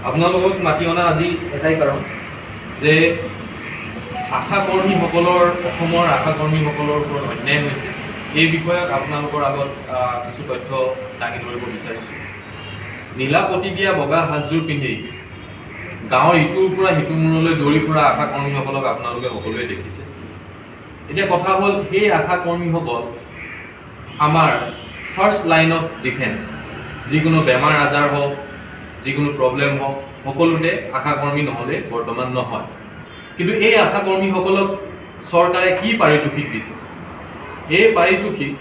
আপোনালোকক মাতি অনা আজি এটাই কাৰণ যে আশা কৰ্মীসকলৰ অসমৰ আশা কৰ্মীসকলৰ ওপৰত অন্যায় হৈছে। এই বিষয়ত আপোনালোকৰ আগত কিছু তথ্য দাঙি ধৰিব বিচাৰিছোঁ। নীলা পতি দিয়া বগা সাজযোৰ পিন্ধি গাঁৱৰ ইটোৰ পৰা সিটো মূৰলৈ দৌৰি ফুৰা আশা কৰ্মীসকলক আপোনালোকে সকলোৱে দেখিছে। এতিয়া কথা হ'ল, সেই আশা কৰ্মীসকল আমাৰ ফাৰ্ষ্ট লাইন অফ ডিফেন্স। যিকোনো বেমাৰ আজাৰ হওক, যিকোনো প্ৰব্লেম হওক, সকলোতে আশা কৰ্মী নহ'লে বৰ্তমান নহয়। কিন্তু এই আশা কৰ্মীসকলক চৰকাৰে কি পাৰিতোষিক দিছে? এই পাৰিতোষিক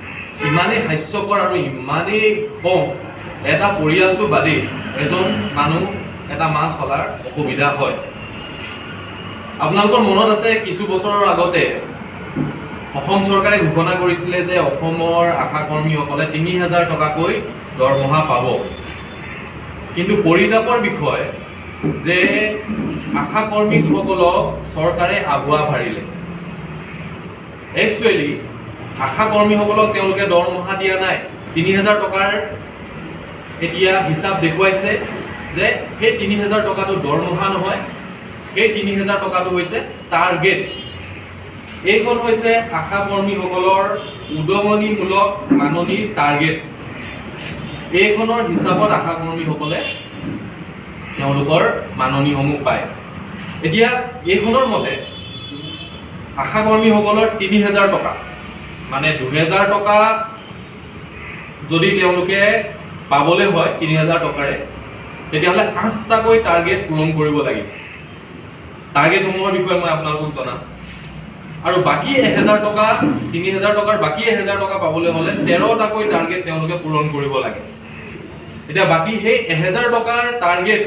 ইমানেই হাস্যকৰ আৰু ইমানেই কম, এটা পৰিয়ালটো বাদেই এজন মানুহ এটা মাহ চলাৰ অসুবিধা হয়। আপোনালোকৰ মনত আছে, কিছু বছৰৰ আগতে অসম চৰকাৰে ঘোষণা কৰিছিলে যে অসমৰ আশা কৰ্মীসকলে ৩,০০০ টকাকৈ দৰমহা পাব। কিন্তু পৰিতাপৰ বিষয় যে আশা কৰ্মীসকলক চৰকাৰে আগুৱা ভাৰিলে। একচুৱেলি আশা কৰ্মীসকলক তেওঁলোকে দৰমহা দিয়া নাই। ৩,০০০ টকাৰ এতিয়া হিচাপ দেখুৱাইছে যে সেই ৩,০০০ টকাটো দৰমহা নহয়, সেই ৩,০০০ টকাটো হৈছে টাৰ্গেট। এইখন হৈছে আশা কৰ্মীসকলৰ উদগনিমূলক মাননিৰ টাৰ্গেট। এইখনৰ হিচাপত আশা কৰ্মীসকলে তেওঁলোকৰ মাননিসমূহ পায়। এতিয়া এইখনৰ মতে আশা কৰ্মীসকলৰ ৩,০০০ টকা, মানে ২,০০০ টকা যদি তেওঁলোকে পাবলৈ হয় ৩,০০০ টকাৰে, তেতিয়াহ'লে ৮টাকৈ টাৰ্গেট পূৰণ কৰিব লাগিব। টাৰ্গেটসমূহৰ বিষয়ে মই আপোনালোকক জনাম। আৰু বাকী ১,০০০ টকা, ৩,০০০ টকাৰ বাকী ১,০০০ টকা পাবলৈ হ'লে ১৩টাকৈ টাৰ্গেট তেওঁলোকে পূৰণ কৰিব লাগে। এতিয়া বাকী সেই ১,০০০ টকাৰ টাৰ্গেট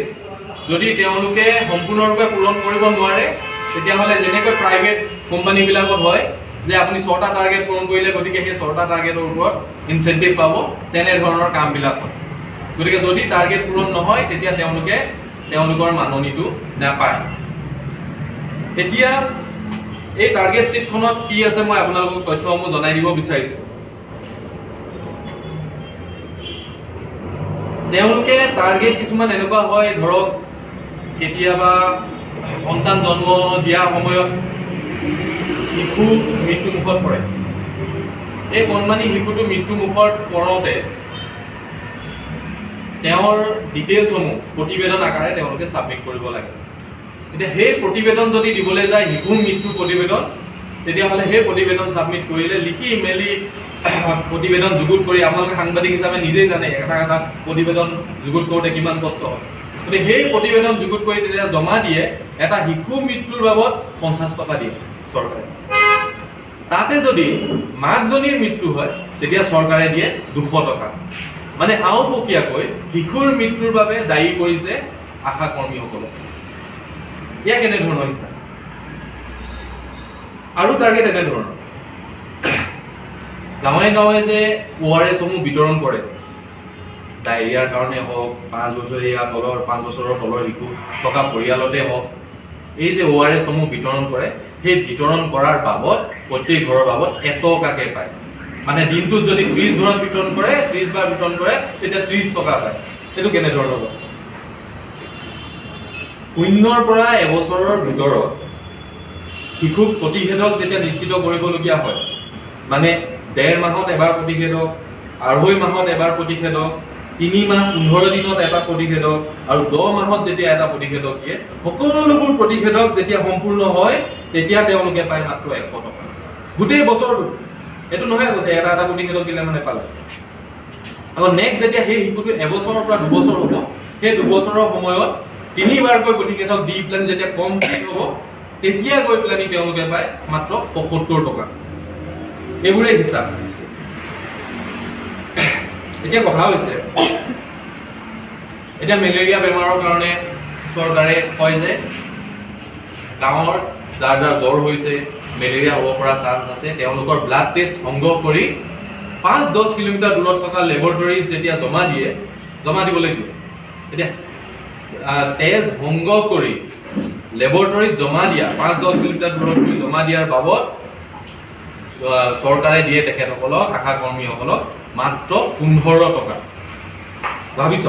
যদি তেওঁলোকে সম্পূৰ্ণৰূপে পূৰণ কৰিব নোৱাৰে, তেতিয়াহ'লে যেনেকৈ প্ৰাইভেট কোম্পানীবিলাকত হয় যে আপুনি ৬টা টাৰ্গেট পূৰণ কৰিলে, গতিকে সেই ৬টা টাৰ্গেটৰ ওপৰত ইনচেণ্টিভ পাব, তেনেধৰণৰ কামবিলাক হয়। গতিকে যদি টাৰ্গেট পূৰণ নহয়, তেতিয়া তেওঁলোকে তেওঁলোকৰ মাননিটো নাপায়। এতিয়া এই টাৰ্গেট শ্বীটখনত কি আছে মই আপোনালোকক তথ্যসমূহ জনাই দিব বিচাৰিছোঁ। তেওঁলোকে টাৰ্গেট কিছুমান এনেকুৱা হয়, ধৰক কেতিয়াবা সন্তান জন্ম দিয়াৰ সময়ত শিশু মৃত্যুমুখত পৰে। এই কণমানি শিশুটো মৃত্যুমুখত পৰোঁতে তেওঁৰ ডিটেইলছসমূহ প্ৰতিবেদন আকাৰে তেওঁলোকে ছাবমিট কৰিব লাগে। এতিয়া সেই প্ৰতিবেদন যদি দিবলৈ যায়, শিশুৰ মৃত্যু প্ৰতিবেদন, তেতিয়াহ'লে সেই প্ৰতিবেদন ছাবমিট কৰিলে লিখি মেলি প্ৰতিবেদন যুগুত কৰি, আপোনালোকে সাংবাদিক হিচাপে নিজেই জানে এটা প্ৰতিবেদন যুগুত কৰোঁতে কিমান কষ্ট হয়। গতিকে সেই প্ৰতিবেদন যুগুত কৰি তেতিয়া জমা দিয়ে, এটা শিশু মৃত্যুৰ বাবদ ৫০ টকা দিয়ে চৰকাৰে। তাতে যদি মাকজনীৰ মৃত্যু হয়, তেতিয়া চৰকাৰে দিয়ে ২০০ টকা। মানে আওপকীয়াকৈ শিশুৰ মৃত্যুৰ বাবে দায়ী কৰিছে আশা কৰ্মীসকলক। ইয়াক এনেধৰণৰ হিচাপ। আৰু টাৰ্গেট এনেধৰণৰ, গাঁৱে গাঁৱে যে ORSসমূহ বিতৰণ কৰে, ডায়েৰিয়াৰ কাৰণে হওক, ৫ বছৰৰ তলৰ শিশু থকা পৰিয়ালতে হওক, এই যে ORSসমূহ বিতৰণ কৰে, সেই বিতৰণ কৰাৰ বাবদ প্ৰত্যেক ঘৰৰ বাবদ এটকাকৈ পায়। মানে দিনটোত যদি ৩০ ঘৰত বিতৰণ কৰে, ৩০ বাৰ বিতৰণ কৰে, তেতিয়া ৩০ টকা পায়। সেইটো কেনেধৰণৰ কথা? ০ৰ পৰা এবছৰৰ ভিতৰত শিশুক প্ৰতিষেধক যেতিয়া নিশ্চিত কৰিবলগীয়া হয়, মানে ১.৫ মাহত এবাৰ প্ৰতিষেধক, ২.৫ মাহত এবাৰ প্ৰতিষেধক, ৩ মাহ ১৫ দিনত এটা প্ৰতিষেধক, আৰু ১০ মাহত যেতিয়া এটা প্ৰতিষেধক দিয়ে, সকলোবোৰ প্ৰতিষেধক যেতিয়া সম্পূৰ্ণ হয়, তেতিয়া তেওঁলোকে পায় মাত্ৰ ১০০ টকা গোটেই বছৰটো। এইটো নহয় যে এটা প্ৰতিষেধক দিলে মানে পালে। আকৌ নেক্সট যেতিয়া সেই শিশুটো এবছৰৰ পৰা ২ বছৰ হ'ব, সেই ২ বছৰৰ সময়ত ৩ বাৰকৈ প্ৰতিষেধক দি পেলাই যেতিয়া কমপ্লিট হ'ব, তেতিয়া গৈ পেলাই তেওঁলোকে পায় মাত্ৰ ৭৫ টকা। এইবোৰে হিচাপ। এতিয়া কথা হৈছে, এতিয়া মেলেৰিয়া বেমাৰৰ কাৰণে চৰকাৰে কয় যে গাঁৱৰ যাৰ যাৰ জ্বৰ হৈছে, মেলেৰিয়া হ'ব পৰা চান্স আছে, তেওঁলোকৰ ব্লাড টেষ্ট সংগ্ৰহ কৰি ৫-১০ কিলোমিটাৰ দূৰত থকা লেবৰেটৰীত যেতিয়া জমা দিবলৈ দিয়ে। এতিয়া তেজ সংগ্ৰহ কৰি লেবৰেটৰীত জমা দিয়া, ৫-১০ কিলোমিটাৰ দূৰত জমা দিয়াৰ বাবদ চৰকাৰে দিয়ে তেখেতসকলক, আশা কৰ্মীসকলক মাত্ৰ ১৫ টকা। ভাবিছ